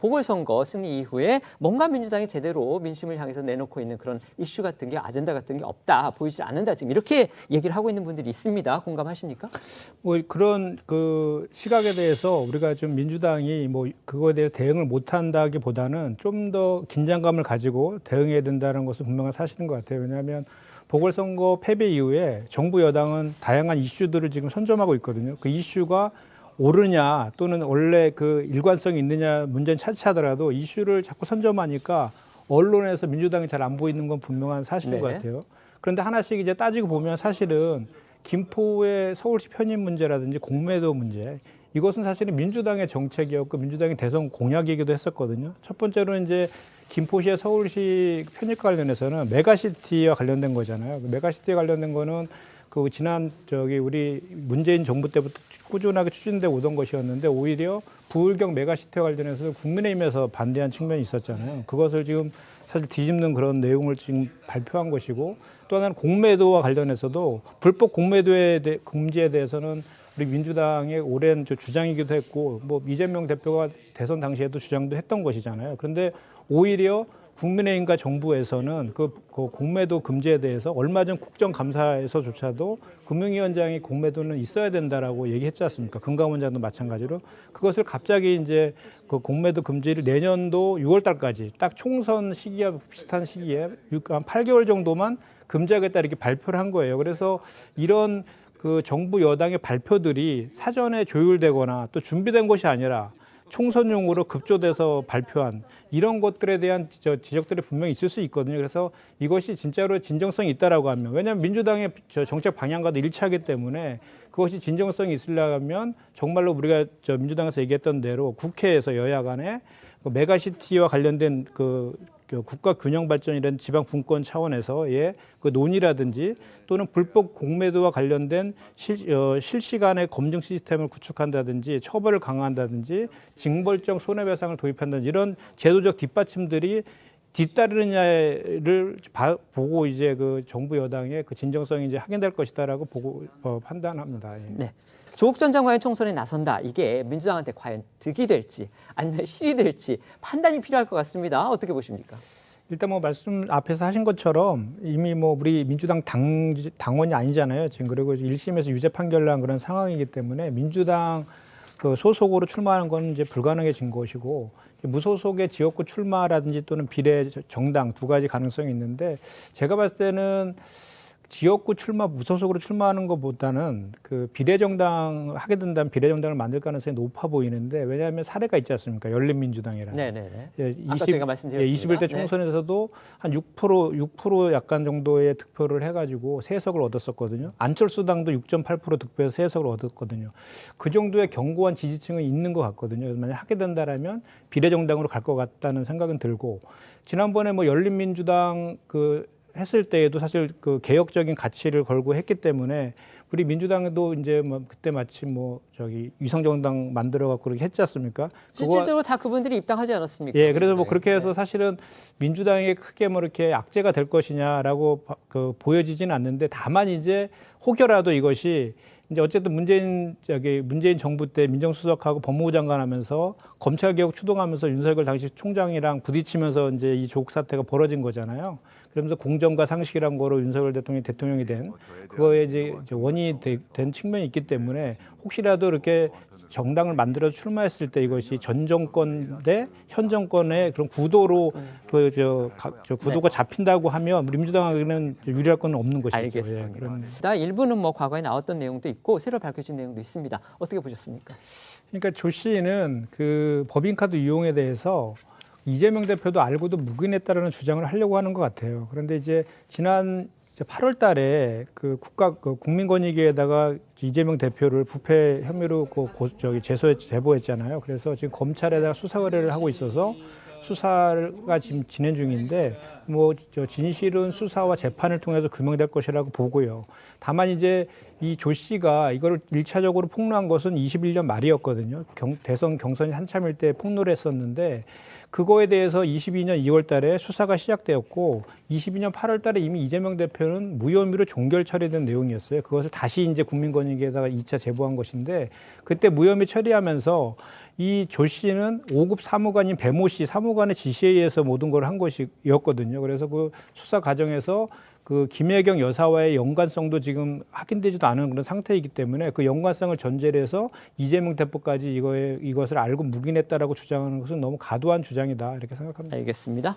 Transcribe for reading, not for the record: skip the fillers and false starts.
보궐선거 승리 이후에 뭔가 민주당이 제대로 민심을 향해서 내놓고 있는 그런 이슈 같은 게 아젠다 같은 게 없다, 보이질 않는다, 지금 이렇게 얘기를 하고 있는 분들이 있습니다. 공감하십니까? 뭐 그런 그 시각에 대해서 우리가 좀 민주당이 뭐 그거에 대해서 대응을 못한다기보다는 좀 더 긴장감을 가지고 대응해야 된다는 것은 분명한 사실인 것 같아요. 왜냐하면 보궐선거 패배 이후에 정부 여당은 다양한 이슈들을 지금 선점하고 있거든요. 그 이슈가 옳으냐 또는 원래 그 일관성이 있느냐 문제는 차치하더라도 이슈를 자꾸 선점하니까 언론에서 민주당이 잘 안 보이는 건 분명한 사실인 것 같아요. 그런데 하나씩 이제 따지고 보면 사실은 김포의 서울시 편입 문제라든지 공매도 문제, 이것은 사실은 민주당의 정책이었고 민주당의 대선 공약이기도 했었거든요. 첫 번째로 이제 김포시의 서울시 편입과 관련해서는 메가시티와 관련된 거잖아요. 메가시티에 관련된 거는 그 지난 우리 문재인 정부 때부터 꾸준하게 추진돼 오던 것이었는데 오히려 부울경 메가시티와 관련해서 국민의힘에서 반대한 측면이 있었잖아요. 그것을 지금 사실 뒤집는 그런 내용을 지금 발표한 것이고, 또 하나는 공매도와 관련해서도 불법 공매도의 금지에 대해서는 우리 민주당의 오랜 주장이기도 했고, 뭐 이재명 대표가 대선 당시에도 주장도 했던 것이잖아요. 그런데 오히려 국민의힘과 정부에서는 그 공매도 금지에 대해서 얼마 전 국정감사에서조차도 금융위원장이 공매도는 있어야 된다라고 얘기했지 않습니까? 금감원장도 마찬가지로 그것을 갑자기 이제 그 공매도 금지를 내년도 6월 달까지 딱 총선 시기와 비슷한 시기에 한 8개월 정도만 금지하겠다 이렇게 발표를 한 거예요. 그래서 이런 그 정부 여당의 발표들이 사전에 조율되거나 또 준비된 것이 아니라 총선용으로 급조돼서 발표한 이런 것들에 대한 지적들이 분명히 있을 수 있거든요. 그래서 이것이 진짜로 진정성이 있다라고 하면, 왜냐하면 민주당의 정책 방향과도 일치하기 때문에 그것이 진정성이 있으려면 정말로 우리가 민주당에서 얘기했던 대로 국회에서 여야 간에 메가시티와 관련된 그 국가 균형 발전이라는 지방 분권 차원에서의 그 논의라든지 또는 불법 공매도와 관련된 실시간의 검증 시스템을 구축한다든지 처벌을 강화한다든지 징벌적 손해배상을 도입한다든지 이런 제도적 뒷받침들이 뒤따르느냐를 보고 이제 그 정부 여당의 그 진정성이 이제 확인될 것이다라고 보고 판단합니다. 예. 네. 조국 전 장관의 총선에 나선다, 이게 민주당한테 과연 득이 될지 아니면 실이 될지 판단이 필요할 것 같습니다. 어떻게 보십니까? 일단 뭐 말씀 앞에서 하신 것처럼 이미 뭐 우리 민주당 당원이 아니잖아요. 지금 그리고 1심에서 유죄 판결 난 그런 상황이기 때문에 민주당 그 소속으로 출마하는 건 이제 불가능해진 것이고, 무소속의 지역구 출마라든지 또는 비례 정당 두 가지 가능성이 있는데, 제가 봤을 때는 지역구 출마, 무소속으로 출마하는 것보다는 그 비례정당 하게 된다면 비례정당을 만들 가능성이 높아 보이는데, 왜냐하면 사례가 있지 않습니까? 열린민주당이라는. 네네네. 예, 아까 저희가 말씀드렸습니다. 21대 총선에서도 한 6% 약간 정도의 득표를 해가지고 3석을 얻었었거든요. 안철수당도 6.8% 득표해서 3석을 얻었거든요. 그 정도의 견고한 지지층은 있는 것 같거든요. 만약 하게 된다라면 비례정당으로 갈 것 같다는 생각은 들고, 지난번에 뭐 열린민주당 했을 때에도 사실 그 개혁적인 가치를 걸고 했기 때문에 우리 민주당에도 이제 뭐 그때 마침 위성정당 만들어 갖고 그렇게 했지 않습니까? 실질적으로 다 그분들이 입당하지 않았습니까? 예, 그래서 뭐 그렇게 해서 사실은 민주당에 크게 뭐 이렇게 악재가 될 것이냐라고 보여지지는 않는데, 다만 이제 혹여라도 이것이 이제 어쨌든 문재인 정부 때 민정수석하고 법무부 장관 하면서 검찰개혁 추동하면서 윤석열 당시 총장이랑 부딪히면서 이제 이 조국 사태가 벌어진 거잖아요. 그러면서 공정과 상식이란 거로 윤석열 대통령이 된 그거에 이제 원인이 된 측면이 있기 때문에, 혹시라도 이렇게 정당을 만들어 출마했을 때 이것이 전 정권 대 현 정권의 그런 구도로 구도가 잡힌다고 하면 우리 민주당에게는 유리할 건 없는 것이죠. 알겠습니다. 일부는 뭐 과거에 나왔던 내용도 있고 새로 밝혀진 내용도 있습니다. 어떻게 보셨습니까? 그러니까 조 씨는 그 법인카드 이용에 대해서 이재명 대표도 알고도 묵인했다라는 주장을 하려고 하는 것 같아요. 그런데 이제 지난 8월 달에 국민권익위에다가 이재명 대표를 부패 혐의로 제보했잖아요. 그래서 지금 검찰에다가 수사 의뢰를 하고 있어서 수사가 지금 진행 중인데, 저 진실은 수사와 재판을 통해서 규명될 것이라고 보고요. 다만 이제 이 조 씨가 이거를 일차적으로 폭로한 것은 21년 말이었거든요. 대선 경선이 한참일 때 폭로를 했었는데 그거에 대해서 22년 2월 달에 수사가 시작되었고 22년 8월 달에 이미 이재명 대표는 무혐의로 종결 처리된 내용이었어요. 그것을 다시 이제 국민권익위에다가 2차 제보한 것인데 그때 무혐의 처리하면서 이 조 씨는 5급 사무관인 배모 씨 사무관의 지시에 의해서 모든 걸 한 것이었거든요. 그래서 그 수사 과정에서 그 김혜경 여사와의 연관성도 지금 확인되지도 않은 그런 상태이기 때문에 그 연관성을 전제로 해서 이재명 대표까지 이것을 알고 묵인했다라고 주장하는 것은 너무 과도한 주장이다 이렇게 생각합니다. 알겠습니다.